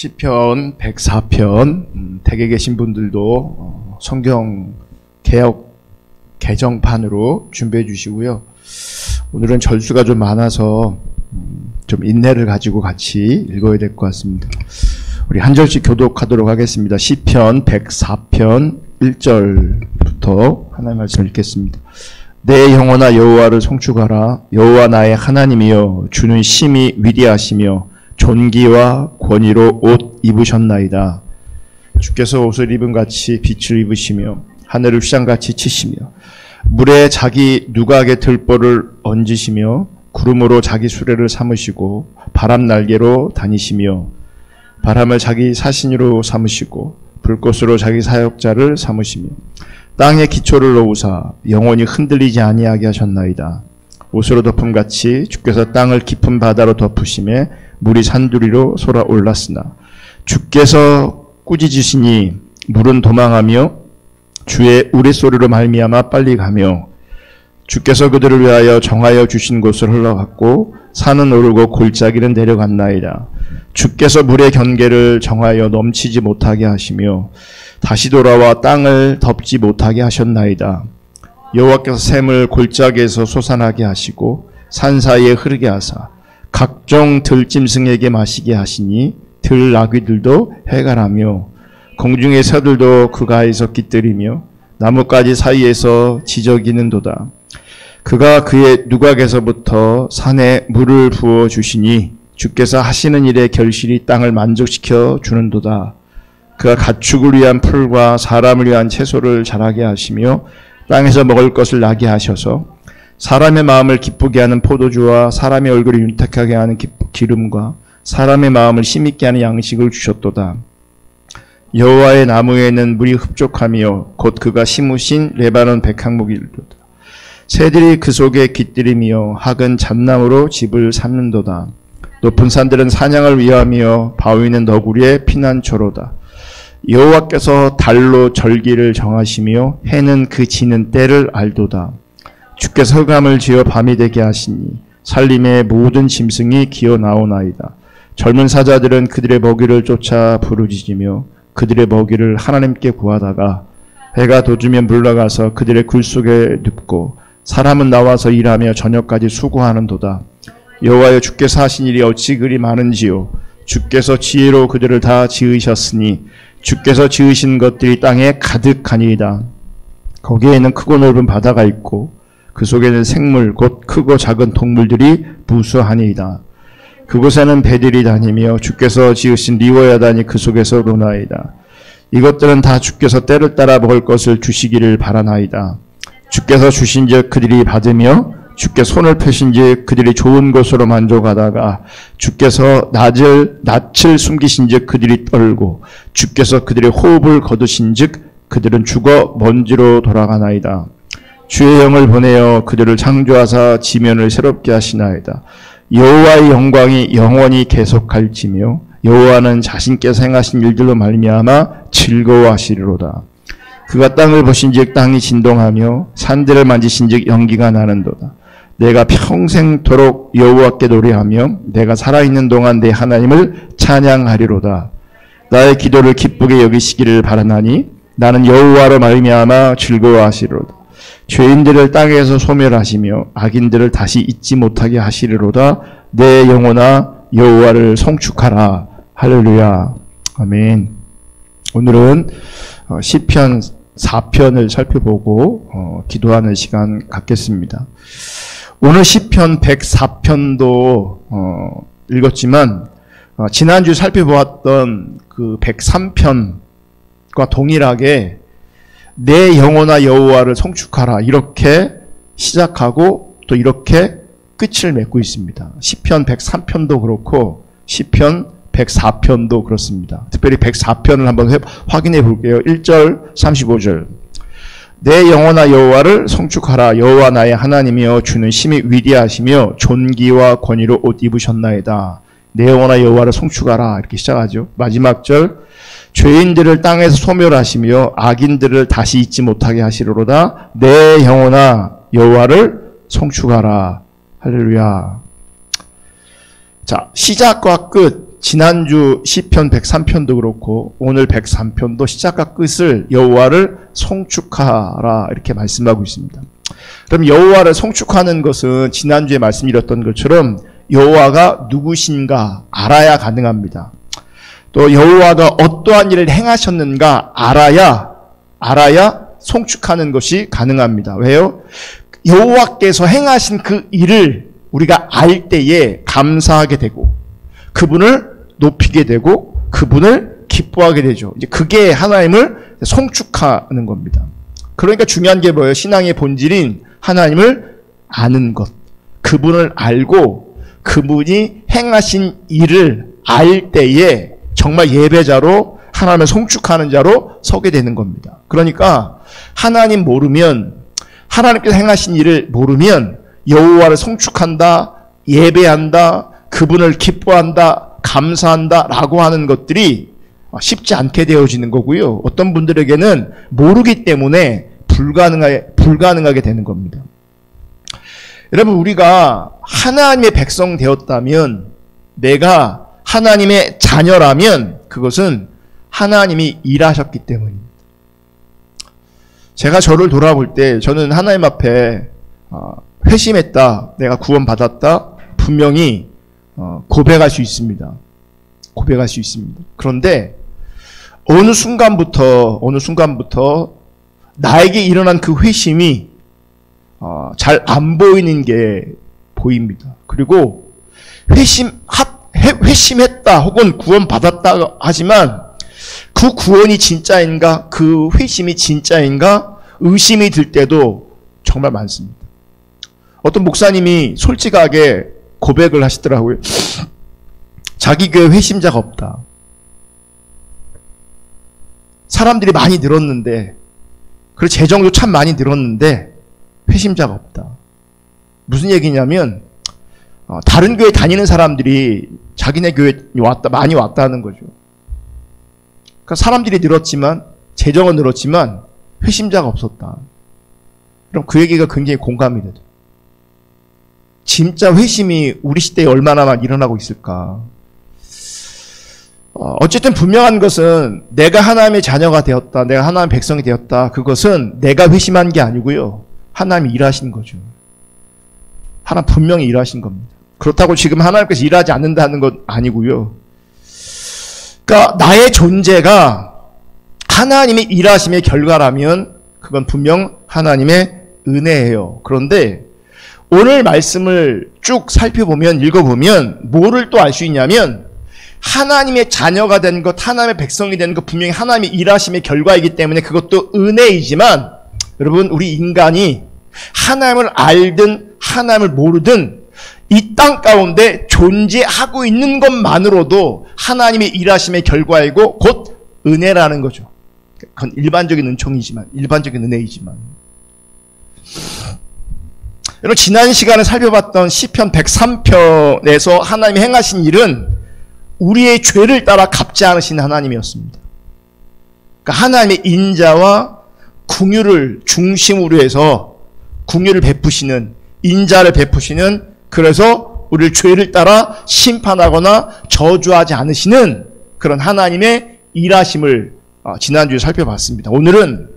시편 104편 댁에 계신 분들도 성경 개역 개정판으로 준비해 주시고요. 오늘은 절수가 좀 많아서 좀 인내를 가지고 같이 읽어야 될 것 같습니다. 우리 한 절씩 교독하도록 하겠습니다. 시편 104편 1절부터 하나님의 말씀을 읽겠습니다. 내 영혼아 여호와를 송축하라. 여호와 나의 하나님이여 주는 심히 위대하시며 존귀와 권위로 옷 입으셨나이다. 주께서 옷을 입은 같이 빛을 입으시며 하늘을 휘장같이 치시며 물에 자기 누각의 들보를 얹으시며 구름으로 자기 수레를 삼으시고 바람 날개로 다니시며 바람을 자기 사신으로 삼으시고 불꽃으로 자기 사역자를 삼으시며 땅에 기초를 놓으사 영원히 흔들리지 아니하게 하셨나이다. 옷으로 덮음같이 주께서 땅을 깊은 바다로 덮으심에 물이 산두리로 솟아올랐으나 주께서 꾸짖으시니 물은 도망하며 주의 우레소리로 말미암아 빨리 가며 주께서 그들을 위하여 정하여 주신 곳을 흘러갔고 산은 오르고 골짜기는 내려갔나이다. 주께서 물의 경계를 정하여 넘치지 못하게 하시며 다시 돌아와 땅을 덮지 못하게 하셨나이다. 여호와께서 샘을 골짜기에서 솟아나게 하시고 산 사이에 흐르게 하사 각종 들짐승에게 마시게 하시니 들나귀들도 해갈하며 공중의 새들도 그 가에서 깃들이며 나뭇가지 사이에서 지저귀는도다. 그가 그의 누각에서부터 산에 물을 부어 주시니 주께서 하시는 일에 결실이 땅을 만족시켜 주는도다. 그가 가축을 위한 풀과 사람을 위한 채소를 자라게 하시며 땅에서 먹을 것을 나게 하셔서 사람의 마음을 기쁘게 하는 포도주와 사람의 얼굴을 윤택하게 하는 기름과 사람의 마음을 힘있게 하는 양식을 주셨도다. 여호와의 나무에는 물이 흡족하며 곧 그가 심으신 레바논 백향목이로다. 새들이 그 속에 깃들이며 학은 잣나무로 집을 삼는도다. 높은 산들은 사냥을 위하며 바위는 너구리의 피난처로다. 여호와께서 달로 절기를 정하시며 해는 그 지는 때를 알도다. 주께서 흑암을 지어 밤이 되게 하시니 살림의 모든 짐승이 기어 나오나이다. 젊은 사자들은 그들의 먹이를 쫓아 부르짖으며 그들의 먹이를 하나님께 구하다가 해가 돋으면 물러가서 그들의 굴 속에 눕고 사람은 나와서 일하며 저녁까지 수고하는도다. 여호와여 주께서 하신 일이 어찌 그리 많은지요. 주께서 지혜로 그들을 다 지으셨으니 주께서 지으신 것들이 땅에 가득하니이다. 거기에는 크고 넓은 바다가 있고 그 속에는 생물 곧 크고 작은 동물들이 무수하니이다. 그곳에는 배들이 다니며 주께서 지으신 리워야단이 그 속에서 노나이다. 이것들은 다 주께서 때를 따라 먹을 것을 주시기를 바라나이다. 주께서 주신즉 그들이 받으며 주께 손을 펴신즉 그들이 좋은 것으로 만족하다가 주께서 낯을 숨기신즉 그들이 떨고 주께서 그들의 호흡을 거두신즉 그들은 죽어 먼지로 돌아가나이다. 주의 영을 보내어 그들을 창조하사 지면을 새롭게 하시나이다. 여호와의 영광이 영원히 계속할지며 여호와는 자신께서 행하신 일들로 말미암아 즐거워하시리로다. 그가 땅을 보신즉 땅이 진동하며 산들을 만지신즉 연기가 나는도다. 내가 평생토록 여호와께 노래하며 내가 살아있는 동안 내 하나님을 찬양하리로다. 나의 기도를 기쁘게 여기시기를 바라나니 나는 여호와로 말미암아 즐거워하시리로다. 죄인들을 땅에서 소멸하시며 악인들을 다시 잊지 못하게 하시리로다. 내 영혼아 여호와를 송축하라. 할렐루야. 아멘. 오늘은 시편 4편을 살펴보고 기도하는 시간 갖겠습니다. 오늘 시편 104편도 읽었지만 지난주 살펴보았던 그 103편과 동일하게 내 영혼아 여호와를 송축하라 이렇게 시작하고 또 이렇게 끝을 맺고 있습니다. 시편 103편도 그렇고 시편 104편도 그렇습니다. 특별히 104편을 한번 확인해 볼게요. 1절 35절 내 영혼아 여호와를 송축하라. 여호와 나의 하나님이여 주는 심히 위대하시며 존귀와 권위로 옷 입으셨나이다. 내 영혼아 여호와를 송축하라 이렇게 시작하죠. 마지막 절 죄인들을 땅에서 소멸하시며 악인들을 다시 잊지 못하게 하시리로다. 내 영혼아 여호와를 송축하라. 할렐루야. 자, 시작과 끝 지난주 시편 103편도 그렇고 오늘 103편도 시작과 끝을 여호와를 송축하라 이렇게 말씀하고 있습니다. 그럼 여호와를 송축하는 것은 지난주에 말씀드렸던 것처럼 여호와가 누구신가 알아야 가능합니다. 또 여호와가 어떠한 일을 행하셨는가 알아야 송축하는 것이 가능합니다. 왜요? 여호와께서 행하신 그 일을 우리가 알 때에 감사하게 되고 그분을 높이게 되고 그분을 기뻐하게 되죠. 이제 그게 하나님을 송축하는 겁니다. 그러니까 중요한 게 뭐예요? 신앙의 본질인 하나님을 아는 것. 그분을 알고 그분이 행하신 일을 알 때에 정말 예배자로 하나님을 송축하는 자로 서게 되는 겁니다. 그러니까 하나님 모르면 하나님께서 행하신 일을 모르면 여호와를 송축한다, 예배한다, 그분을 기뻐한다, 감사한다 라고 하는 것들이 쉽지 않게 되어지는 거고요. 어떤 분들에게는 모르기 때문에 불가능하게 되는 겁니다. 여러분, 우리가 하나님의 백성 되었다면, 내가 하나님의 자녀라면 그것은 하나님이 일하셨기 때문입니다. 제가 저를 돌아볼 때 저는 하나님 앞에 회심했다, 내가 구원받았다 분명히 고백할 수 있습니다. 고백할 수 있습니다. 그런데 어느 순간부터 나에게 일어난 그 회심이 잘 안 보이는 게 보입니다. 그리고 회심했다 혹은 구원받았다 하지만 그 구원이 진짜인가, 그 회심이 진짜인가 의심이 들 때도 정말 많습니다. 어떤 목사님이 솔직하게 고백을 하시더라고요. 자기 교회 회심자가 없다. 사람들이 많이 늘었는데, 그리고 재정도 참 많이 늘었는데 회심자가 없다. 무슨 얘기냐면 다른 교회 다니는 사람들이 자기네 교회 많이 왔다는 거죠. 그러니까 사람들이 늘었지만, 재정은 늘었지만 회심자가 없었다. 그럼 그 얘기가 굉장히 공감이 되죠. 진짜 회심이 우리 시대에 얼마나 많이 일어나고 있을까. 어쨌든 분명한 것은 내가 하나님의 자녀가 되었다, 내가 하나님의 백성이 되었다, 그것은 내가 회심한 게 아니고요, 하나님이 일하신 거죠. 하나님 분명히 일하신 겁니다. 그렇다고 지금 하나님께서 일하지 않는다는 건 아니고요. 그러니까 나의 존재가 하나님의 일하심의 결과라면 그건 분명 하나님의 은혜예요. 그런데 오늘 말씀을 쭉 살펴보면, 읽어보면 뭐를 또 알 수 있냐면, 하나님의 자녀가 된 것, 하나님의 백성이 된 것 분명히 하나님의 일하심의 결과이기 때문에 그것도 은혜이지만, 여러분, 우리 인간이 하나님을 알든 하나님을 모르든 이 땅 가운데 존재하고 있는 것만으로도 하나님의 일하심의 결과이고 곧 은혜라는 거죠. 그건 일반적인 은총이지만, 일반적인 은혜이지만. 여러분, 지난 시간에 살펴봤던 시편 103편에서 하나님이 행하신 일은 우리의 죄를 따라 갚지 않으신 하나님이었습니다. 그러니까 하나님의 인자와 긍휼을 중심으로 해서 긍휼을 베푸시는, 인자를 베푸시는, 그래서 우리를 죄를 따라 심판하거나 저주하지 않으시는 그런 하나님의 일하심을 지난주에 살펴봤습니다. 오늘은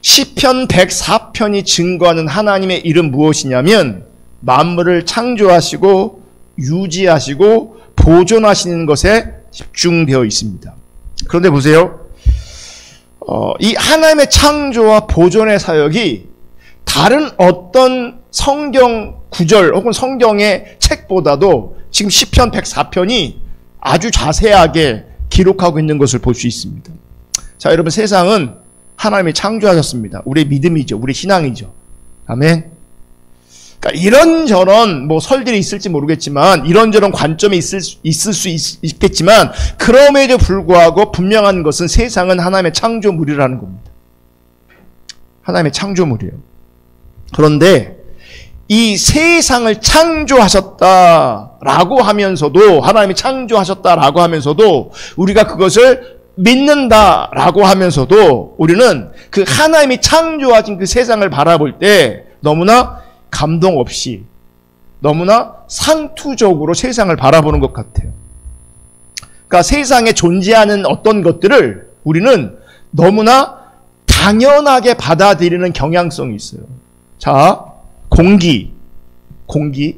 시편 104편이 증거하는 하나님의 일은 무엇이냐면, 만물을 창조하시고 유지하시고 보존하시는 것에 집중되어 있습니다. 그런데 보세요. 이 하나님의 창조와 보존의 사역이 다른 어떤 성경 구절 혹은 성경의 책보다도 지금 시편 104편이 아주 자세하게 기록하고 있는 것을 볼 수 있습니다. 자, 여러분, 세상은 하나님이 창조하셨습니다. 우리의 믿음이죠. 우리 신앙이죠. 아멘. 그러니까 이런저런 설들이 있을지 모르겠지만, 이런저런 관점이 있을 수 있겠지만, 그럼에도 불구하고 분명한 것은 세상은 하나님의 창조물이라는 겁니다. 하나님의 창조물이에요. 그런데 이 세상을 창조하셨다라고 하면서도, 하나님이 창조하셨다라고 하면서도 우리가 그것을 믿는다라고 하면서도 우리는 그 하나님이 창조하신 그 세상을 바라볼 때 너무나 감동 없이, 너무나 상투적으로 세상을 바라보는 것 같아요. 그러니까 세상에 존재하는 어떤 것들을 우리는 너무나 당연하게 받아들이는 경향성이 있어요. 자, 공기.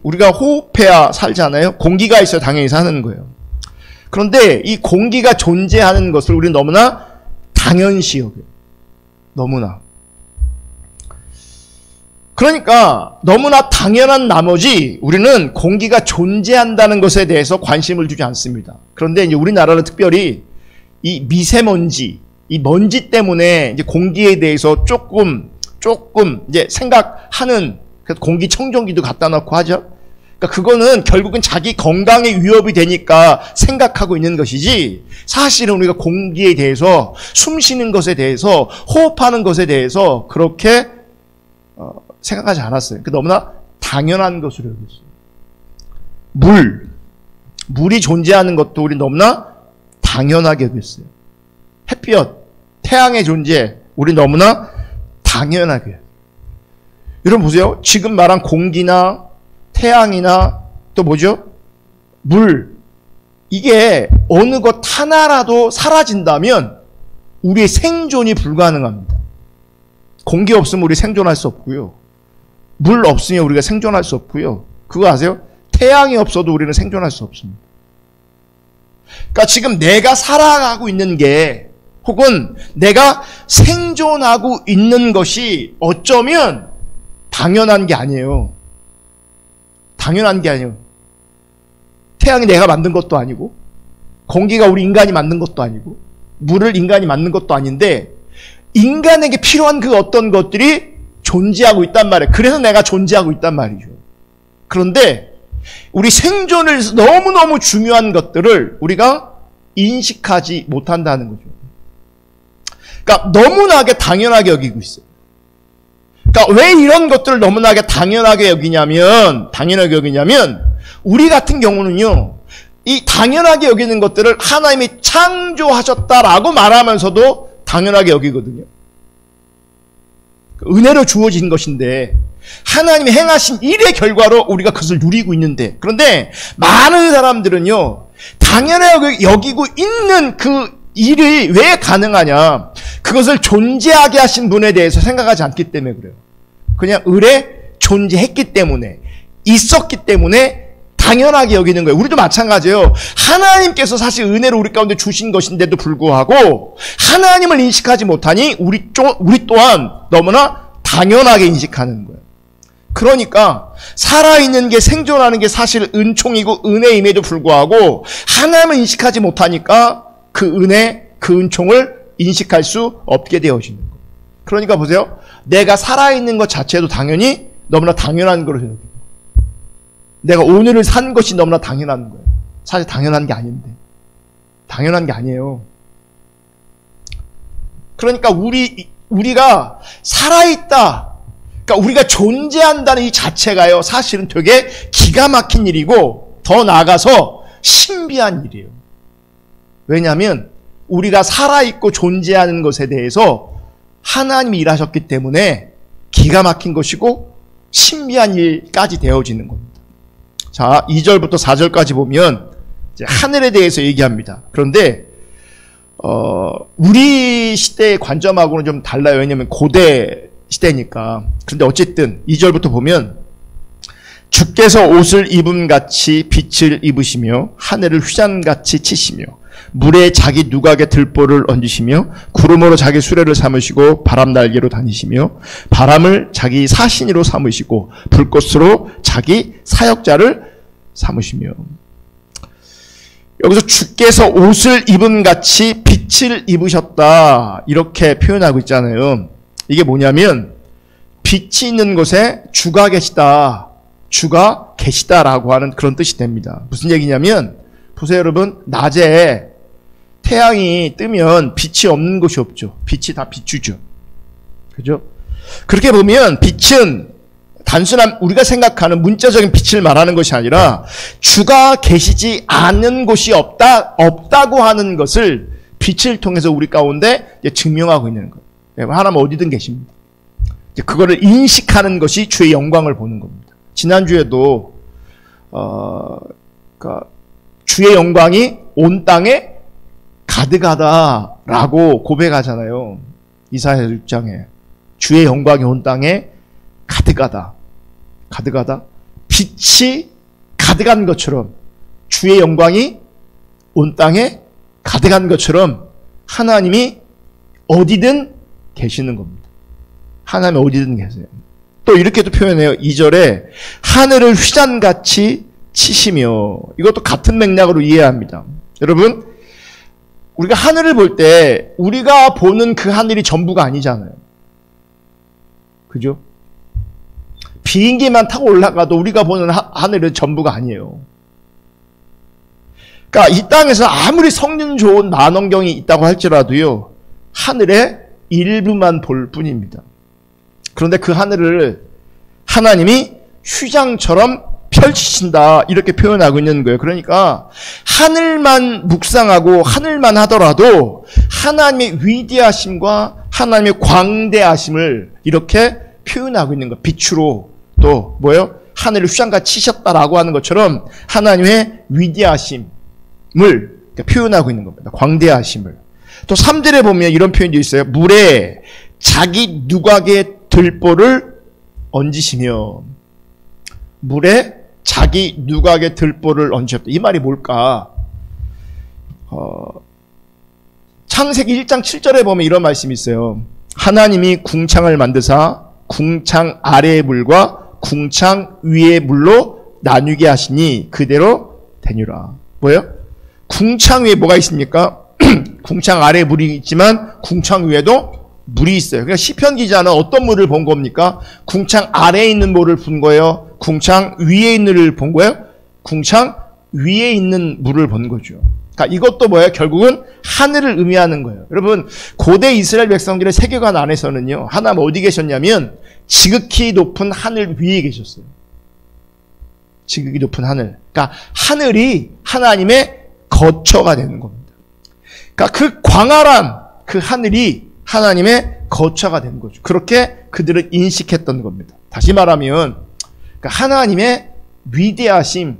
우리가 호흡해야 살잖아요. 공기가 있어야 당연히 사는 거예요. 그런데 이 공기가 존재하는 것을 우리는 너무나 당연시 여겨요. 너무나. 그러니까 너무나 당연한 나머지 우리는 공기가 존재한다는 것에 대해서 관심을 두지 않습니다. 그런데 이제 우리나라는 특별히 이 미세먼지, 이 먼지 때문에 이제 공기에 대해서 조금 이제 생각하는, 그래서 공기청정기도 갖다 놓고 하죠. 그러니까 그거는 결국은 자기 건강에 위협이 되니까 생각하고 있는 것이지, 사실은 우리가 공기에 대해서, 숨 쉬는 것에 대해서, 호흡하는 것에 대해서 그렇게 생각하지 않았어요. 너무나 당연한 것으로 여겼어요. 물이 존재하는 것도 우리 너무나 당연하게 여겼어요. 햇볕, 태양의 존재, 우리 너무나 당연하게. 여러분 보세요. 지금 말한 공기나 태양이나 또 뭐죠? 물. 이게 어느 것 하나라도 사라진다면 우리의 생존이 불가능합니다. 공기 없으면 우리 생존할 수 없고요. 물 없으면 우리가 생존할 수 없고요. 그거 아세요? 태양이 없어도 우리는 생존할 수 없습니다. 그러니까 지금 내가 살아가고 있는 게, 혹은 내가 생존하고 있는 것이 어쩌면 당연한 게 아니에요. 당연한 게 아니에요. 태양이 내가 만든 것도 아니고, 공기가 우리 인간이 만든 것도 아니고, 물을 인간이 만든 것도 아닌데, 인간에게 필요한 그 어떤 것들이 존재하고 있단 말이에요. 그래서 내가 존재하고 있단 말이죠. 그런데 우리 생존을 위해서 너무너무 중요한 것들을 우리가 인식하지 못한다는 거죠. 그러니까 너무나게 당연하게 여기고 있어요. 그러니까 왜 이런 것들을 너무나게 당연하게 여기냐면 우리 같은 경우는요, 이 당연하게 여기는 것들을 하나님이 창조하셨다라고 말하면서도 당연하게 여기거든요. 은혜로 주어진 것인데, 하나님이 행하신 일의 결과로 우리가 그것을 누리고 있는데, 그런데 많은 사람들은요, 당연하게 여기고 있는 그 일이 왜 가능하냐, 그것을 존재하게 하신 분에 대해서 생각하지 않기 때문에 그래요. 그냥 존재했기 때문에, 있었기 때문에 당연하게 여기는 거예요. 우리도 마찬가지예요. 하나님께서 사실 은혜로 우리 가운데 주신 것인데도 불구하고 하나님을 인식하지 못하니 우리 또한 너무나 당연하게 인식하는 거예요. 그러니까 살아있는 게, 생존하는 게 사실 은총이고 은혜임에도 불구하고 하나님을 인식하지 못하니까 그 은혜, 그 은총을 인식할 수 없게 되어지는 거예요. 그러니까 보세요. 내가 살아있는 것 자체도 당연히 너무나 당연한 거로 생각해요. 내가 오늘을 산 것이 너무나 당연한 거예요. 사실 당연한 게 아닌데. 당연한 게 아니에요. 그러니까 우리가 살아있다, 그러니까 우리가 존재한다는 이 자체가요, 사실은 되게 기가 막힌 일이고 더 나아가서 신비한 일이에요. 왜냐하면 우리가 살아있고 존재하는 것에 대해서 하나님이 일하셨기 때문에 기가 막힌 것이고 신비한 일까지 되어지는 겁니다. 자, 2절부터 4절까지 보면 이제 하늘에 대해서 얘기합니다. 그런데 우리 시대의 관점하고는 좀 달라요. 왜냐하면 고대 시대니까. 그런데 어쨌든 2절부터 보면, 주께서 옷을 입음같이 빛을 입으시며 하늘을 휘장같이 치시며 물에 자기 누각에 들보를 얹으시며 구름으로 자기 수레를 삼으시고 바람 날개로 다니시며 바람을 자기 사신으로 삼으시고 불꽃으로 자기 사역자를 삼으시며. 여기서 주께서 옷을 입음같이 빛을 입으셨다, 이렇게 표현하고 있잖아요. 이게 뭐냐면 빛이 있는 곳에 주가 계시다라고 하는 그런 뜻이 됩니다. 무슨 얘기냐면, 보세요 여러분, 낮에 태양이 뜨면 빛이 없는 곳이 없죠. 빛이 다 비추죠. 그죠? 그렇게 보면 빛은 단순한 우리가 생각하는 문자적인 빛을 말하는 것이 아니라 주가 계시지 않는 곳이 없다고 하는 것을 빛을 통해서 우리 가운데 증명하고 있는 거예요. 하나님 어디든 계십니다. 그거를 인식하는 것이 주의 영광을 보는 겁니다. 지난주에도 주의 영광이 온 땅에 가득하다라고 고백하잖아요. 이사야 6장에. 주의 영광이 온 땅에 가득하다. 가득하다. 빛이 가득한 것처럼, 주의 영광이 온 땅에 가득한 것처럼 하나님이 어디든 계시는 겁니다. 하나님이 어디든 계세요. 또 이렇게도 표현해요. 2절에 하늘을 휘장같이 치시며, 이것도 같은 맥락으로 이해해야 합니다. 여러분, 우리가 하늘을 볼 때 우리가 보는 그 하늘이 전부가 아니잖아요. 그죠? 비행기만 타고 올라가도 우리가 보는 하늘은 전부가 아니에요. 그러니까 이 땅에서 아무리 성능 좋은 만원경이 있다고 할지라도요, 하늘의 일부만 볼 뿐입니다. 그런데 그 하늘을 하나님이 휘장처럼 펼치신다, 이렇게 표현하고 있는 거예요. 그러니까 하늘만 묵상하고 하늘만 하더라도 하나님의 위대하심과 하나님의 광대하심을 이렇게 표현하고 있는 거예요. 빛으로 또 뭐예요? 하늘을 휘장같이 치셨다라고 하는 것처럼 하나님의 위대하심을 표현하고 있는 겁니다. 광대하심을. 또 3절에 보면 이런 표현도 있어요. 물에 자기 누각의 들보를 얹으시며, 물에 자기 누각의 들보를 얹으셨다. 이 말이 뭘까? 창세기 1장 7절에 보면 이런 말씀이 있어요. 하나님이 궁창을 만드사 궁창 아래의 물과 궁창 위의 물로 나누게 하시니 그대로 되니라. 뭐예요? 궁창 위에 뭐가 있습니까? 궁창 아래에 물이 있지만 궁창 위에도 물이 있어요. 그러니까 시편 기자는 어떤 물을 본 겁니까? 궁창 아래에 있는 물을 본 거예요? 궁창 위에 있는 물을 본 거예요? 궁창 위에 있는 물을 본 거죠. 그러니까 이것도 뭐예요? 결국은 하늘을 의미하는 거예요. 여러분, 고대 이스라엘 백성들의 세계관 안에서는요, 하나님 어디 계셨냐면 지극히 높은 하늘 위에 계셨어요. 지극히 높은 하늘. 그러니까 하늘이 하나님의 거처가 되는 겁니다. 그러니까 그 광활한 그 하늘이 하나님의 거처가 되는 거죠. 그렇게 그들은 인식했던 겁니다. 다시 말하면 그러니까 하나님의 위대하심,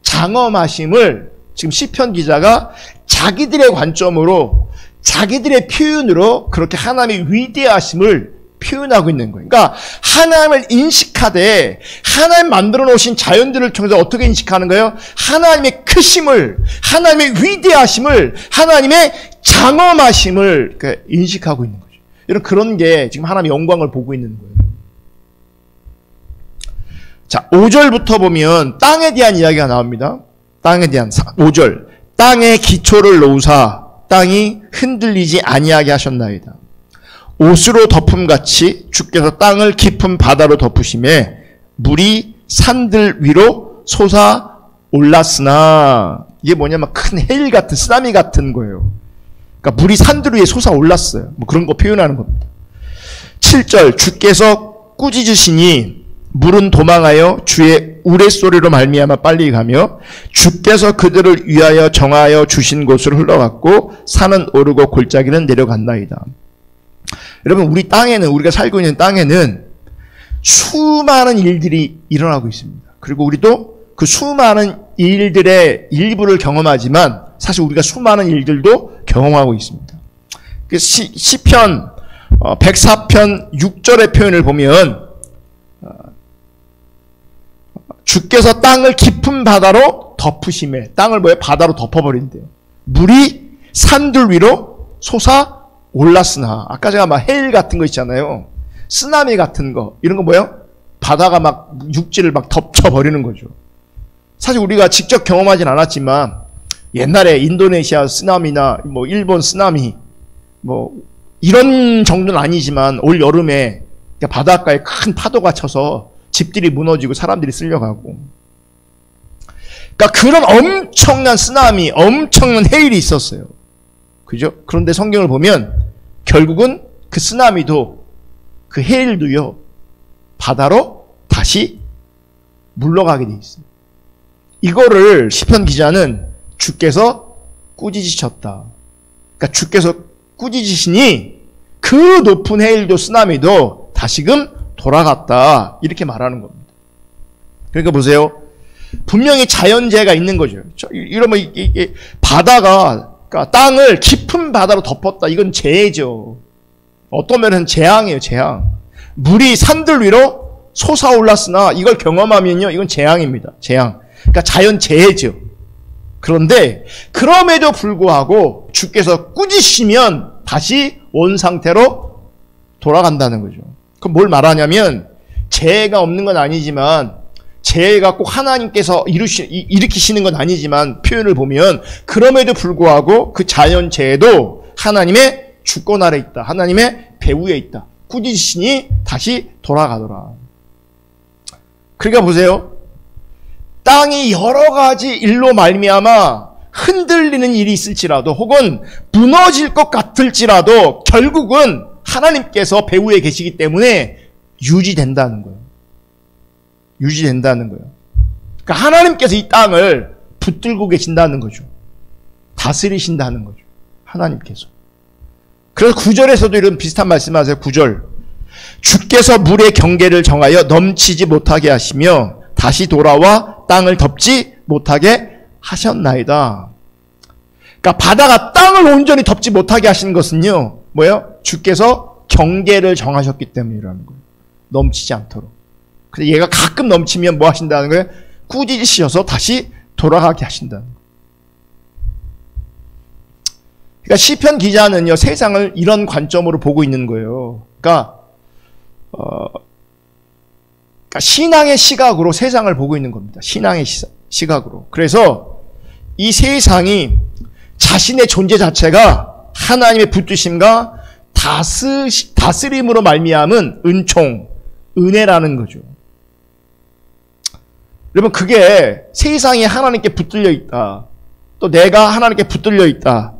장엄하심을 지금 시편 기자가 자기들의 관점으로, 자기들의 표현으로 그렇게 하나님의 위대하심을 표현하고 있는 거예요. 그러니까 하나님을 인식하되 하나님 만들어 놓으신 자연들을 통해서 어떻게 인식하는 거예요? 하나님의 크심을, 하나님의 위대하심을, 하나님의 장엄하심을 인식하고 있는 거죠. 이런 그런 게 지금 하나님의 영광을 보고 있는 거예요. 자, 5절부터 보면 땅에 대한 이야기가 나옵니다. 땅에 대한 5절. 땅에 기초를 놓으사 땅이 흔들리지 아니하게 하셨나이다. 옷으로 덮음같이 주께서 땅을 깊은 바다로 덮으심에 물이 산들 위로 솟아 올랐으나, 이게 뭐냐면 큰 해일 같은, 쓰나미 같은 거예요. 그러니까 물이 산들 위에 솟아 올랐어요. 뭐 그런 거 표현하는 겁니다. 7절. 주께서 꾸짖으시니 물은 도망하여 주의 우레소리로 말미암아 빨리 가며 주께서 그들을 위하여 정하여 주신 곳으로 흘러갔고 산은 오르고 골짜기는 내려간나이다. 여러분, 우리 땅에는, 우리가 살고 있는 땅에는 수많은 일들이 일어나고 있습니다. 그리고 우리도 그 수많은 일들의 일부를 경험하지만 사실 우리가 수많은 일들도 경험하고 있습니다. 시편 104편 6절의 표현을 보면 주께서 땅을 깊은 바다로 덮으심에, 땅을 뭐예요? 바다로 덮어버린대요. 물이 산들 위로 솟아 올랐으나, 아까 제가 막 해일 같은 거 있잖아요. 쓰나미 같은 거, 이런 거 뭐예요? 바다가 막 육지를 막 덮쳐버리는 거죠. 사실 우리가 직접 경험하진 않았지만 옛날에 인도네시아 쓰나미나 뭐 일본 쓰나미 뭐 이런 정도는 아니지만 올 여름에 바닷가에 큰 파도가 쳐서 집들이 무너지고 사람들이 쓸려가고, 그러니까 그런 엄청난 쓰나미, 엄청난 해일이 있었어요. 그죠? 그런데 성경을 보면 결국은 그 쓰나미도 그 해일도요 바다로 다시 물러가게 돼 있어요. 이거를 시편 기자는 주께서 꾸짖으셨다. 그러니까 주께서 꾸짖으시니 그 높은 해일도 쓰나미도 다시금 돌아갔다, 이렇게 말하는 겁니다. 그러니까 보세요. 분명히 자연재해가 있는 거죠. 이러면 이게 바다가, 그러니까 땅을 깊은 바다로 덮었다. 이건 재해죠. 어떤 면은 재앙이에요, 재앙. 물이 산들 위로 솟아올랐으나 이걸 경험하면요, 이건 재앙입니다. 재앙. 그러니까 자연재해죠. 그런데 그럼에도 불구하고 주께서 꾸짖으시면 다시 원상태로 돌아간다는 거죠. 그럼 뭘 말하냐면 재해가 없는 건 아니지만 재해가 꼭 하나님께서 일으키시는 건 아니지만 표현을 보면 그럼에도 불구하고 그 자연재해도 하나님의 주권 아래 있다. 하나님의 배후에 있다. 꾸짖으시니 다시 돌아가더라. 그러니까 보세요. 땅이 여러 가지 일로 말미암아 흔들리는 일이 있을지라도 혹은 무너질 것 같을지라도 결국은 하나님께서 배후에 계시기 때문에 유지된다는 거예요. 유지된다는 거예요. 그러니까 하나님께서 이 땅을 붙들고 계신다는 거죠. 다스리신다는 거죠. 하나님께서. 그래서 9절에서도 이런 비슷한 말씀하세요. 9절. 주께서 물의 경계를 정하여 넘치지 못하게 하시며 다시 돌아와 땅을 덮지 못하게 하셨나이다. 그러니까 바다가 땅을 온전히 덮지 못하게 하시는 것은요. 뭐예요? 주께서 경계를 정하셨기 때문이라는 거예요. 넘치지 않도록. 근데 얘가 가끔 넘치면 뭐 하신다는 거예요? 꾸짖으셔서 다시 돌아가게 하신다는 거예요. 그러니까 시편 기자는요, 세상을 이런 관점으로 보고 있는 거예요. 그러니까 신앙의 시각으로 세상을 보고 있는 겁니다. 신앙의 시각으로. 그래서 이 세상이 자신의 존재 자체가 하나님의 붙드심과 다스림으로 말미암은 은총, 은혜라는 거죠. 여러분, 그게 세상이 하나님께 붙들려 있다. 또 내가 하나님께 붙들려 있다.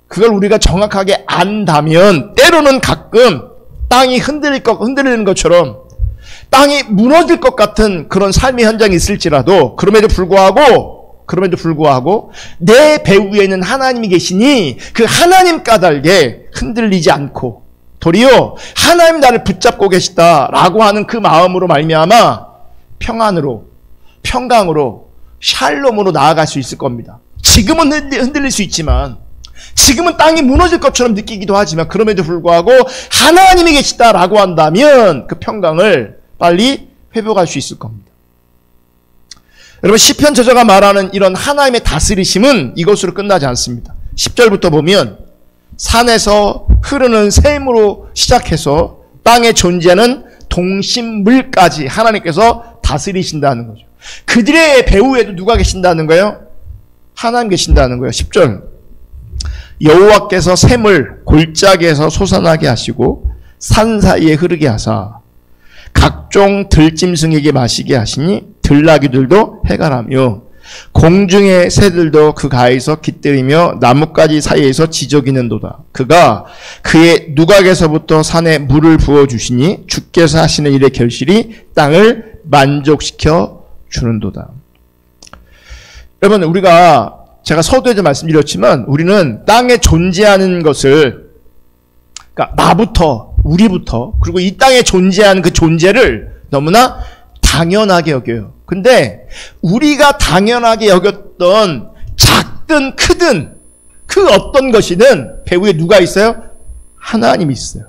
그걸 우리가 정확하게 안다면 때로는 가끔 땅이 흔들리는 것처럼 땅이 무너질 것 같은 그런 삶의 현장이 있을지라도 그럼에도 불구하고 내 배후에는 하나님이 계시니 그 하나님 까닭에 흔들리지 않고 도리어 하나님 나를 붙잡고 계시다라고 하는 그 마음으로 말미암아 평안으로, 평강으로, 샬롬으로 나아갈 수 있을 겁니다. 지금은 흔들릴 수 있지만 지금은 땅이 무너질 것처럼 느끼기도 하지만 그럼에도 불구하고 하나님이 계시다라고 한다면 그 평강을 빨리 회복할 수 있을 겁니다. 여러분, 시편 저자가 말하는 이런 하나님의 다스리심은 이것으로 끝나지 않습니다. 10절부터 보면 산에서 흐르는 샘으로 시작해서 땅에 존재하는 동심물까지 하나님께서 다스리신다는 거죠. 그들의 배후에도 누가 계신다는 거예요? 하나님 계신다는 거예요. 10절. 여호와께서 샘을 골짜기에서 솟아나게 하시고 산 사이에 흐르게 하사 각종 들짐승에게 마시게 하시니 들나귀들도 해가라며 공중의 새들도 그 가에서 깃들이며 나뭇가지 사이에서 지저귀는도다. 그가 그의 누각에서부터 산에 물을 부어주시니 주께서 하시는 일의 결실이 땅을 만족시켜 주는도다. 여러분, 제가 서두에도 말씀드렸지만 우리는 땅에 존재하는 것을, 그러니까 나부터, 우리부터, 그리고 이 땅에 존재하는 그 존재를 너무나 당연하게 여겨요. 근데 우리가 당연하게 여겼던 작든 크든 그 어떤 것이든 배후에 누가 있어요? 하나님이 있어요.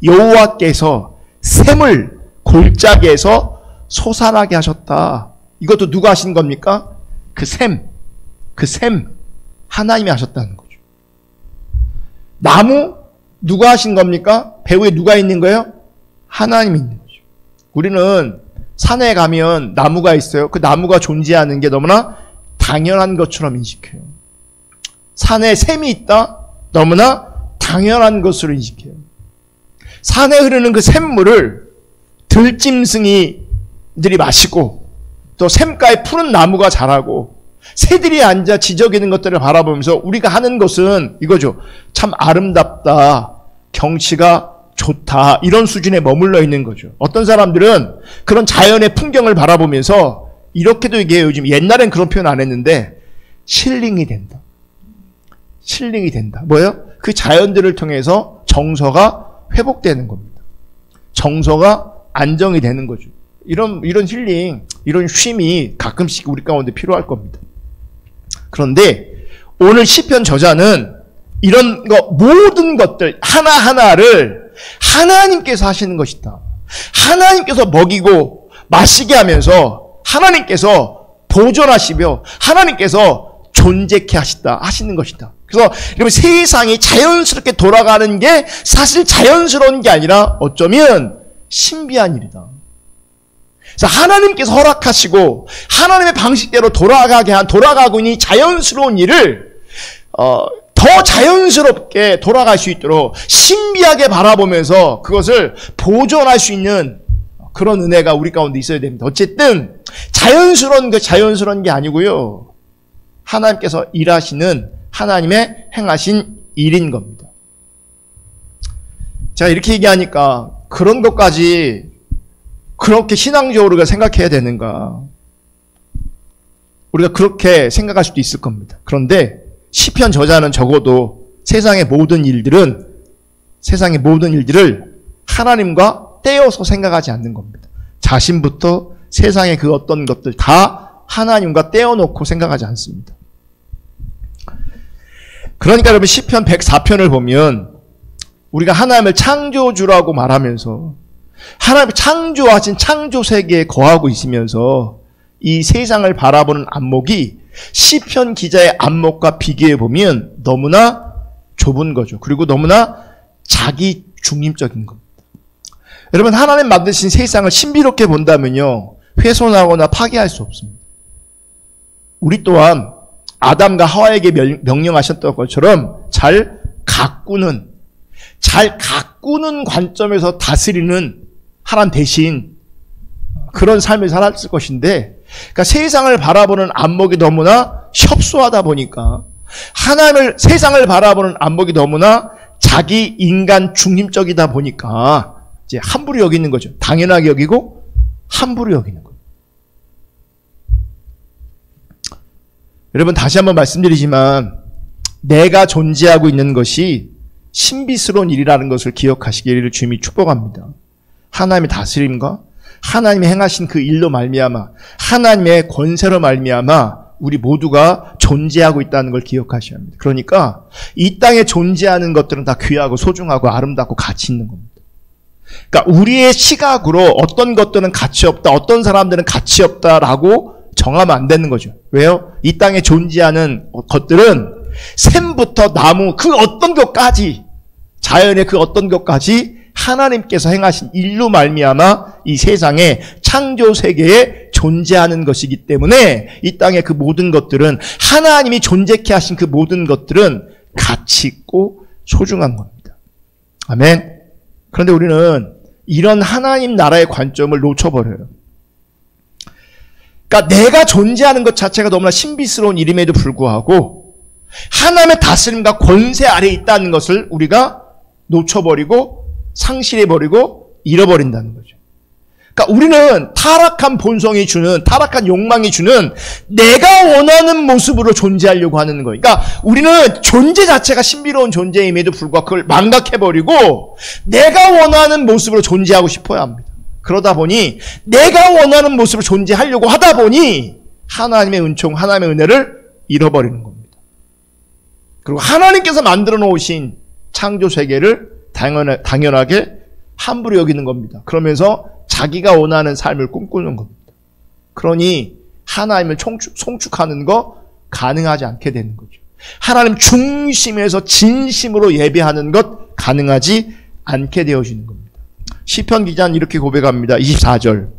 여호와께서 샘을 골짜기에서 솟아나게 하셨다. 이것도 누가 하신 겁니까? 그 샘 하나님이 하셨다는 거죠. 나무 누가 하신 겁니까? 배후에 누가 있는 거예요? 하나님이 있는 거죠. 우리는 산에 가면 나무가 있어요. 그 나무가 존재하는 게 너무나 당연한 것처럼 인식해요. 산에 샘이 있다? 너무나 당연한 것으로 인식해요. 산에 흐르는 그 샘물을 들짐승이들이 마시고 또 샘가에 푸른 나무가 자라고 새들이 앉아 지저귀는 것들을 바라보면서 우리가 하는 것은 이거죠. 참 아름답다. 경치가 좋다. 이런 수준에 머물러 있는 거죠. 어떤 사람들은 그런 자연의 풍경을 바라보면서 이렇게도 얘기해요. 요즘 옛날엔 그런 표현 안 했는데 힐링이 된다. 힐링이 된다. 뭐예요? 그 자연들을 통해서 정서가 회복되는 겁니다. 정서가 안정이 되는 거죠. 이런 힐링, 이런 쉼이 가끔씩 우리 가운데 필요할 겁니다. 그런데 오늘 시편 저자는 이런 모든 것들 하나하나를 하나님께서 하시는 것이다. 하나님께서 먹이고 마시게 하면서 하나님께서 보존하시며 하나님께서 존재케 하시는 것이다. 그래서 여러분, 세상이 자연스럽게 돌아가는 게 사실 자연스러운 게 아니라 어쩌면 신비한 일이다. 그래서 하나님께서 허락하시고 하나님의 방식대로 돌아가고 있는 자연스러운 일을 더 자연스럽게 돌아갈 수 있도록 신비하게 바라보면서 그것을 보존할 수 있는 그런 은혜가 우리 가운데 있어야 됩니다. 어쨌든 자연스러운 게 아니고요. 하나님께서 일하시는 하나님의 행하신 일인 겁니다. 제가 이렇게 얘기하니까 그런 것까지 그렇게 신앙적으로 생각해야 되는가? 우리가 그렇게 생각할 수도 있을 겁니다. 그런데 시편 저자는 적어도 세상의 모든 일들을 하나님과 떼어서 생각하지 않는 겁니다. 자신부터 세상의 그 어떤 것들 다 하나님과 떼어놓고 생각하지 않습니다. 그러니까 여러분, 시편 104편을 보면 우리가 하나님을 창조주라고 말하면서 하나님 창조하신 창조 세계에 거하고 있으면서 이 세상을 바라보는 안목이 시편 기자의 안목과 비교해 보면 너무나 좁은 거죠. 그리고 너무나 자기 중립적인 겁니다. 여러분, 하나님 만드신 세상을 신비롭게 본다면요, 훼손하거나 파괴할 수 없습니다. 우리 또한 아담과 하와에게 명령하셨던 것처럼 잘 가꾸는 관점에서 다스리는 하나님 대신 그런 삶을 살았을 것인데, 그러니까 세상을 바라보는 안목이 너무나 협소하다 보니까 세상을 바라보는 안목이 너무나 자기 인간 중립적이다 보니까 이제 함부로 여기는 거죠. 당연하게 여기고 함부로 여기는 거예요. 여러분, 다시 한번 말씀드리지만 내가 존재하고 있는 것이 신비스러운 일이라는 것을 기억하시기를 주님이 축복합니다. 하나님의 다스림과 하나님이 행하신 그 일로 말미암아 하나님의 권세로 말미암아 우리 모두가 존재하고 있다는 걸 기억하셔야 합니다. 그러니까 이 땅에 존재하는 것들은 다 귀하고 소중하고 아름답고 가치 있는 겁니다. 그러니까 우리의 시각으로 어떤 것들은 가치 없다, 어떤 사람들은 가치 없다라고 정하면 안 되는 거죠. 왜요? 이 땅에 존재하는 것들은 샘부터 나무 그 어떤 것까지, 자연의 그 어떤 것까지 하나님께서 행하신 일로 말미암아 이 세상에 창조 세계에 존재하는 것이기 때문에 이 땅의 그 모든 것들은, 하나님이 존재케 하신 그 모든 것들은 가치 있고 소중한 겁니다. 아멘. 그런데 우리는 이런 하나님 나라의 관점을 놓쳐버려요. 그러니까 내가 존재하는 것 자체가 너무나 신비스러운 일임에도 불구하고 하나님의 다스림과 권세 아래에 있다는 것을 우리가 놓쳐버리고 상실해버리고 잃어버린다는 거죠. 그러니까 우리는 타락한 본성이 주는, 타락한 욕망이 주는 내가 원하는 모습으로 존재하려고 하는 거예요. 그러니까 우리는 존재 자체가 신비로운 존재임에도 불구하고 그걸 망각해버리고 내가 원하는 모습으로 존재하고 싶어야 합니다. 그러다 보니 내가 원하는 모습으로 존재하려고 하다 보니 하나님의 은총, 하나님의 은혜를 잃어버리는 겁니다. 그리고 하나님께서 만들어 놓으신 창조 세계를 당연하게 함부로 여기는 겁니다. 그러면서 자기가 원하는 삶을 꿈꾸는 겁니다. 그러니 하나님을 송축하는 거 가능하지 않게 되는 거죠. 하나님 중심에서 진심으로 예배하는 것 가능하지 않게 되어지는 겁니다. 시편 기자는 이렇게 고백합니다. 24절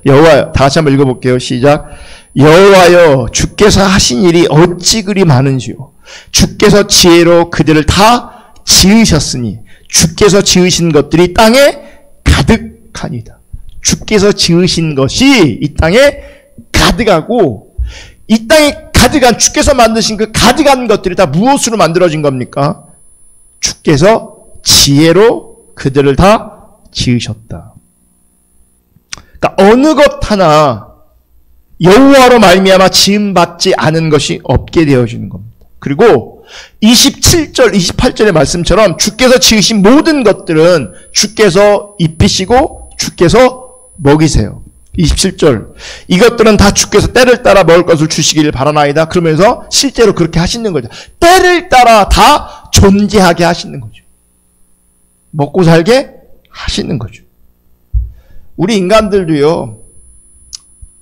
여호와여, 다 같이 한번 읽어볼게요. 시작. 여호와여, 주께서 하신 일이 어찌 그리 많은지요. 주께서 지혜로 그들을 다 지으셨으니 주께서 지으신 것들이 땅에 가득하니이다. 주께서 지으신 것이 이 땅에 가득하고, 이 땅에 가득한, 주께서 만드신 그 가득한 것들이 다 무엇으로 만들어진 겁니까? 주께서 지혜로 그들을 다 지으셨다. 그러니까 어느 것 하나 여호와로 말미암아 지음받지 않은 것이 없게 되어지는 겁니다. 그리고 27절, 28절의 말씀처럼 주께서 지으신 모든 것들은 주께서 입히시고 주께서 먹이세요. 27절. 이것들은 다 주께서 때를 따라 먹을 것을 주시기를 바라나이다. 그러면서 실제로 그렇게 하시는 거죠. 때를 따라 다 존재하게 하시는 거죠. 먹고 살게 하시는 거죠. 우리 인간들도요,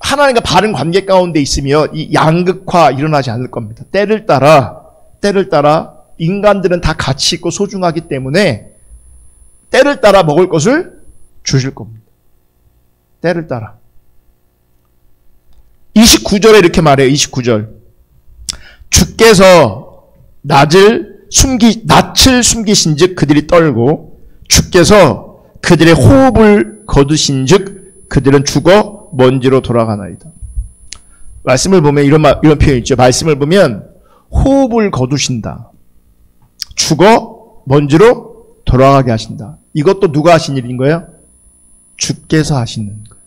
하나님과 바른 관계 가운데 있으며 이 양극화 일어나지 않을 겁니다. 때를 따라 인간들은 다 가치 있고 소중하기 때문에 때를 따라 먹을 것을 주실 겁니다. 때를 따라. 29절에 이렇게 말해요. 29절. 주께서 낯을 숨기신 즉 그들이 떨고 주께서 그들의 호흡을 거두신 즉 그들은 죽어 먼지로 돌아가나이다. 말씀을 보면 이런 표현이 있죠. 말씀을 보면 호흡을 거두신다. 죽어 먼지로 돌아가게 하신다. 이것도 누가 하신 일인 거예요? 주께서 하시는 거예요.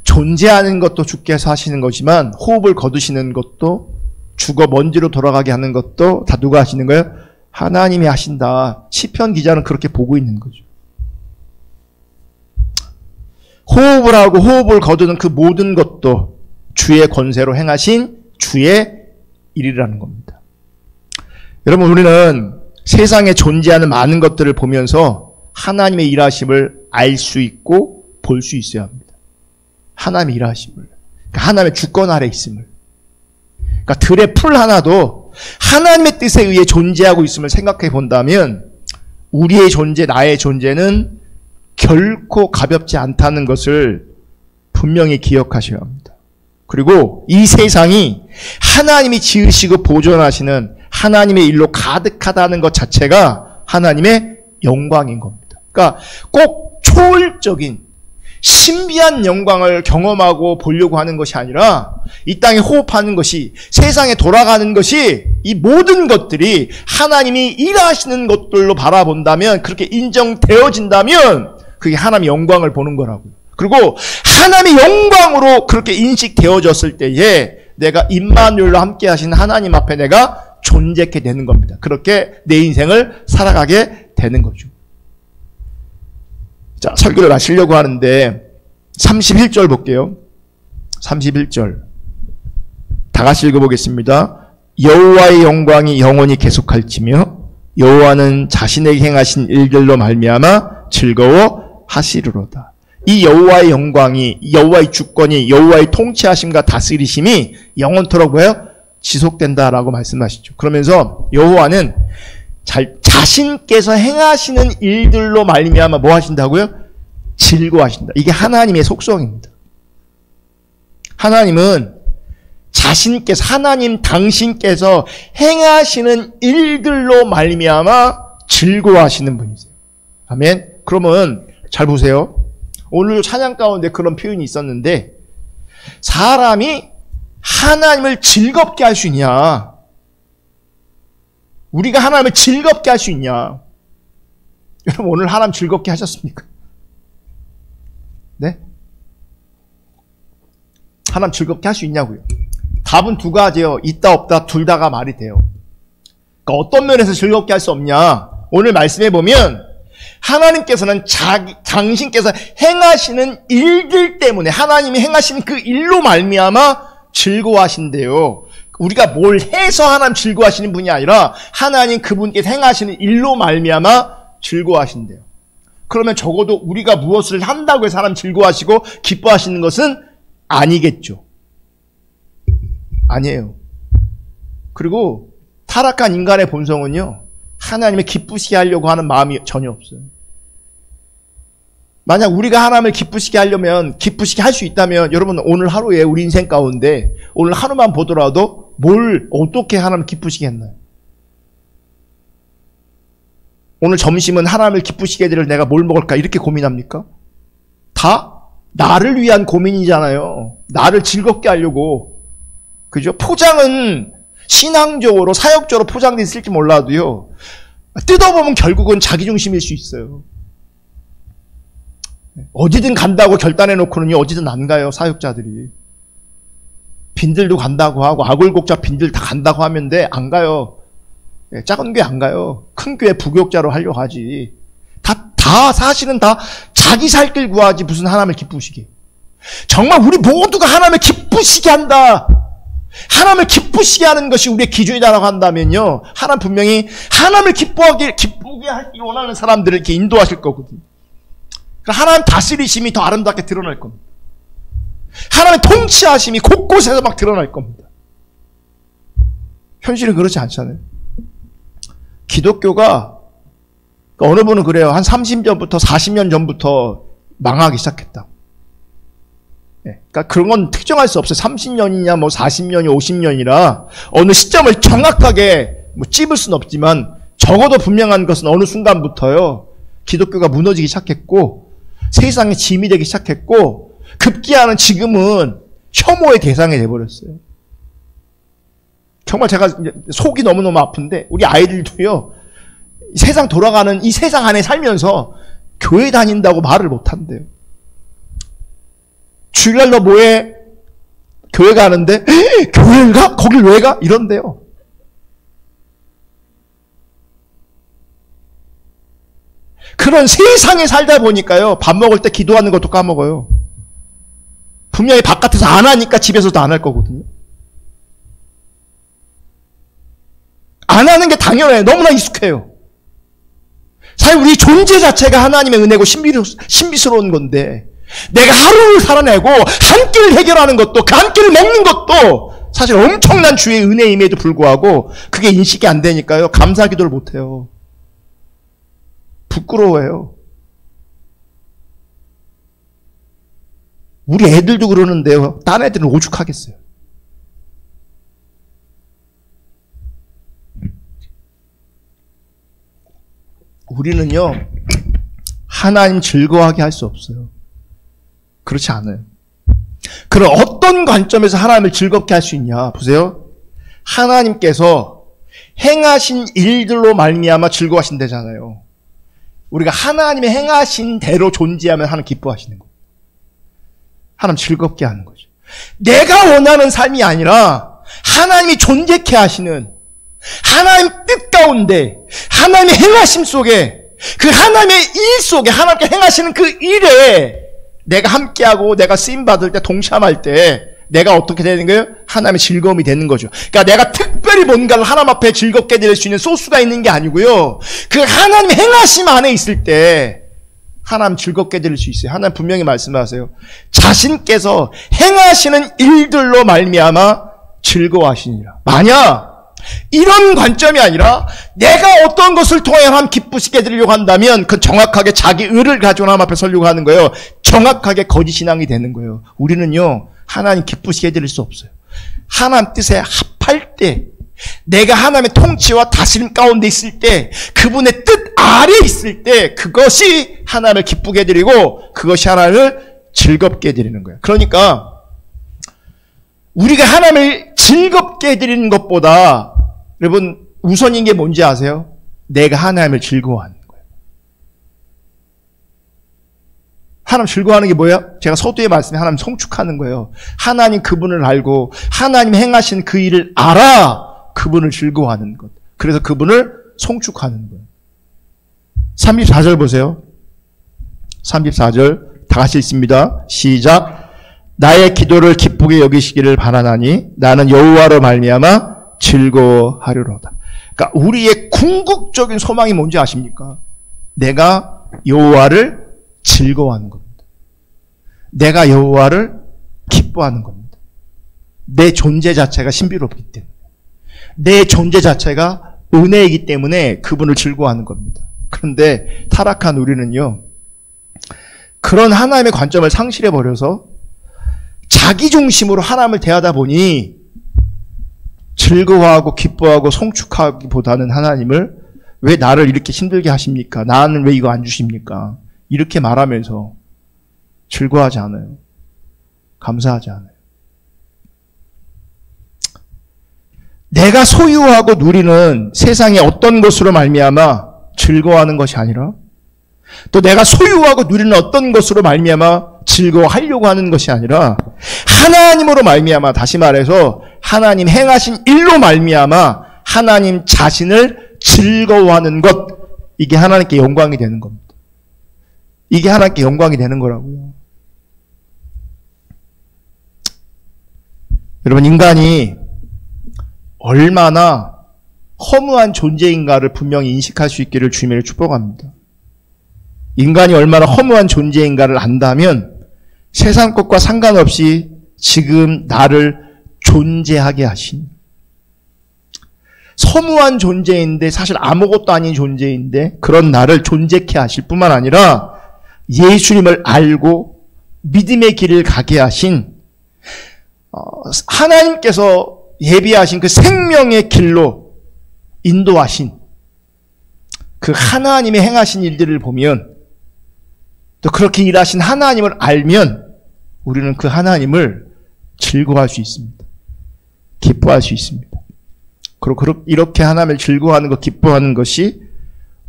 존재하는 것도 주께서 하시는 거지만 호흡을 거두시는 것도 죽어 먼지로 돌아가게 하는 것도 다 누가 하시는 거예요? 하나님이 하신다. 시편 기자는 그렇게 보고 있는 거죠. 호흡을 하고 호흡을 거두는 그 모든 것도 주의 권세로 행하신 주의 일이라는 겁니다. 여러분, 우리는 세상에 존재하는 많은 것들을 보면서 하나님의 일하심을 알 수 있고 볼 수 있어야 합니다. 하나님의 일하심을. 그러니까 하나님의 주권 아래 있음을. 그러니까 들의 풀 하나도 하나님의 뜻에 의해 존재하고 있음을 생각해 본다면 우리의 존재, 나의 존재는 결코 가볍지 않다는 것을 분명히 기억하셔야 합니다. 그리고 이 세상이 하나님이 지으시고 보존하시는 하나님의 일로 가득하다는 것 자체가 하나님의 영광인 겁니다. 그러니까 꼭 초월적인 신비한 영광을 경험하고 보려고 하는 것이 아니라 이 땅에 호흡하는 것이, 세상에 돌아가는 것이, 이 모든 것들이 하나님이 일하시는 것들로 바라본다면, 그렇게 인정되어진다면 그게 하나님의 영광을 보는 거라고요. 그리고 하나님의 영광으로 그렇게 인식되어졌을 때에 내가 임마누엘로 함께 하신 하나님 앞에 내가 존재하게 되는 겁니다. 그렇게 내 인생을 살아가게 되는 거죠. 자, 설교를 마치려고 하는데 31절 볼게요. 31절. 다 같이 읽어보겠습니다. 여호와의 영광이 영원히 계속할지며 여호와는 자신에게 행하신 일들로 말미암아 즐거워하시리로다. 이 여호와의 영광이, 여호와의 주권이, 여호와의 통치하심과 다스리심이 영원토록 뭐예요? 지속된다라고 말씀하시죠. 그러면서 여호와는 자신께서 행하시는 일들로 말미암아 뭐 하신다고요? 즐거워하신다. 이게 하나님의 속성입니다. 하나님은 자신께서, 하나님 당신께서 행하시는 일들로 말미암아 즐거워하시는 분이세요. 아멘. 그러면 잘 보세요. 오늘 찬양 가운데 그런 표현이 있었는데, 사람이 하나님을 즐겁게 할 수 있냐? 우리가 하나님을 즐겁게 할 수 있냐? 여러분, 오늘 하나님 즐겁게 하셨습니까? 네? 하나님 즐겁게 할 수 있냐고요? 답은 두 가지예요. 있다 없다 둘 다가 말이 돼요. 그러니까 어떤 면에서 즐겁게 할 수 없냐? 오늘 말씀해 보면 하나님께서는 당신께서 행하시는 일들 때문에, 하나님이 행하시는 그 일로 말미암아 즐거워하신대요. 우리가 뭘 해서 하나님 즐거워하시는 분이 아니라 하나님 그분께서 행하시는 일로 말미암아 즐거워하신대요. 그러면 적어도 우리가 무엇을 한다고 해서 하나님 즐거워하시고 기뻐하시는 것은 아니겠죠. 아니에요. 그리고 타락한 인간의 본성은요, 하나님을 기쁘시게 하려고 하는 마음이 전혀 없어요. 만약 우리가 하나님을 기쁘시게 하려면, 기쁘시게 할 수 있다면, 여러분 오늘 하루에 우리 인생 가운데 오늘 하루만 보더라도 뭘 어떻게 하나님을 기쁘시게 했나요? 오늘 점심은 하나님을 기쁘시게 해드릴 내가 뭘 먹을까 이렇게 고민합니까? 다 나를 위한 고민이잖아요. 나를 즐겁게 하려고. 그죠? 포장은 신앙적으로, 사역적으로 포장되어 있을지 몰라도요, 뜯어보면 결국은 자기중심일 수 있어요. 어디든 간다고 결단해놓고는요, 어디든 안 가요, 사역자들이. 빈들도 간다고 하고, 아굴곡자 빈들 다 간다고 하면 돼. 안 가요. 작은 교회 안 가요. 큰 교회 부교육자로 하려고 하지. 사실은 다 자기 살 길 구하지 무슨 하나님을 기쁘시게. 정말 우리 모두가 하나님을 기쁘시게 한다. 하나님을 기쁘시게 하는 것이 우리의 기준이다라고 한다면요, 하나님 분명히 하나님을 기쁘게 하기 원하는 사람들을 이렇게 인도하실 거거든요. 하나님 다스리심이 더 아름답게 드러날 겁니다. 하나님의 통치하심이 곳곳에서 막 드러날 겁니다. 현실은 그렇지 않잖아요. 기독교가 어느 분은 그래요. 한 30년부터 40년 전부터 망하기 시작했다. 그러니까 그런 건 특정할 수 없어요. 30년이냐 뭐 40년이 50년이라 어느 시점을 정확하게 뭐 찝을 수는 없지만 적어도 분명한 것은 어느 순간부터요, 기독교가 무너지기 시작했고 세상에 짐이 되기 시작했고 급기야는 지금은 혐오의 대상이 돼버렸어요. 정말 제가 속이 너무너무 아픈데 우리 아이들도요, 세상 돌아가는 이 세상 안에 살면서 교회 다닌다고 말을 못한대요. 주일날 너 뭐해? 교회 가는데 교회를 가? 거길 왜 가? 이런대요. 그런 세상에 살다 보니까요, 밥 먹을 때 기도하는 것도 까먹어요. 분명히 바깥에서 안 하니까 집에서도 안 할 거거든요. 안 하는 게 당연해요. 너무나 익숙해요. 사실 우리 존재 자체가 하나님의 은혜고 신비스러운 건데, 내가 하루를 살아내고 한 끼를 해결하는 것도, 그 한 끼를 먹는 것도 사실 엄청난 주의 은혜임에도 불구하고 그게 인식이 안 되니까요, 감사 기도를 못 해요. 부끄러워해요. 우리 애들도 그러는데요, 딴 애들은 오죽하겠어요. 우리는요, 하나님 즐거워하게 할 수 없어요. 그렇지 않아요. 그럼 어떤 관점에서 하나님을 즐겁게 할 수 있냐? 보세요. 하나님께서 행하신 일들로 말미암아 즐거워하신다잖아요. 우리가 하나님의 행하신 대로 존재하면 하나님 기뻐하시는 거예요. 하나님 즐겁게 하는 거죠. 내가 원하는 삶이 아니라 하나님이 존재케 하시는, 하나님 뜻 가운데 하나님의 행하심 속에, 그 하나님의 일 속에 하나님께 행하시는 그 일에 내가 함께하고 내가 쓰임받을 때, 동참할 때 내가 어떻게 되는 거예요? 하나님의 즐거움이 되는 거죠. 그러니까 내가 특별히 뭔가를 하나님 앞에 즐겁게 드릴 수 있는 소스가 있는 게 아니고요, 그 하나님의 행하심 안에 있을 때 하나님 즐겁게 드릴 수 있어요. 하나님 분명히 말씀하세요. 자신께서 행하시는 일들로 말미암아 즐거워하시니라. 만약 이런 관점이 아니라 내가 어떤 것을 통해 하나님 기쁘시게 드리려고 한다면 그 정확하게 자기 의를 가지고 하나님 앞에 서려고 하는 거예요. 정확하게 거짓 신앙이 되는 거예요. 우리는요, 하나님 기쁘시게 드릴 수 없어요. 하나님 뜻에 합할 때, 내가 하나님의 통치와 다스림 가운데 있을 때, 그분의 뜻 아래 있을 때, 그것이 하나님을 기쁘게 드리고 그것이 하나님을 즐겁게 드리는 거예요. 그러니까 우리가 하나님을 즐겁게 해드리는 것보다, 여러분, 우선인 게 뭔지 아세요? 내가 하나님을 즐거워하는 거예요. 하나님 즐거워하는 게 뭐예요? 제가 서두에 말씀해, 하나님 성축하는 거예요. 하나님 그분을 알고 하나님 행하신 그 일을 알아 그분을 즐거워하는 것. 그래서 그분을 성축하는 거예요. 34절 보세요. 34절 다 같이 읽습니다. 시작. 나의 기도를 기쁘게 여기시기를 바라나니 나는 여호와로 말미암아 즐거워하리로다. 그러니까 우리의 궁극적인 소망이 뭔지 아십니까? 내가 여호와를 즐거워하는 겁니다. 내가 여호와를 기뻐하는 겁니다. 내 존재 자체가 신비롭기 때문에, 내 존재 자체가 은혜이기 때문에 그분을 즐거워하는 겁니다. 그런데 타락한 우리는요, 그런 하나님의 관점을 상실해버려서 자기 중심으로 하나님을 대하다 보니 즐거워하고 기뻐하고 성축하기보다는 하나님을 왜 나를 이렇게 힘들게 하십니까? 나는 왜 이거 안 주십니까? 이렇게 말하면서 즐거워하지 않아요. 감사하지 않아요. 내가 소유하고 누리는 세상의 어떤 것으로 말미암아 즐거워하는 것이 아니라, 또 내가 소유하고 누리는 어떤 것으로 말미암아 즐거워하려고 하는 것이 아니라 하나님으로 말미암아, 다시 말해서 하나님 행하신 일로 말미암아 하나님 자신을 즐거워하는 것, 이게 하나님께 영광이 되는 겁니다. 이게 하나님께 영광이 되는 거라고요. 여러분, 인간이 얼마나 허무한 존재인가를 분명히 인식할 수 있기를 주님을 축복합니다. 인간이 얼마나 허무한 존재인가를 안다면 세상 것과 상관없이 지금 나를 존재하게 하신, 허무한 존재인데 사실 아무것도 아닌 존재인데 그런 나를 존재케 하실 뿐만 아니라 예수님을 알고 믿음의 길을 가게 하신, 하나님께서 예비하신 그 생명의 길로 인도하신 그 하나님의 행하신 일들을 보면, 또 그렇게 일하신 하나님을 알면 우리는 그 하나님을 즐거워할 수 있습니다. 기뻐할 수 있습니다. 그리고 이렇게 하나님을 즐거워하는 것, 기뻐하는 것이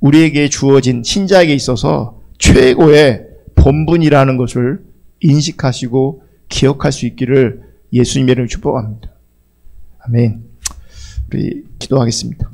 우리에게 주어진 신자에게 있어서 최고의 본분이라는 것을 인식하시고 기억할 수 있기를 예수님의 이름으로 축복합니다. 아멘. 우리 기도하겠습니다.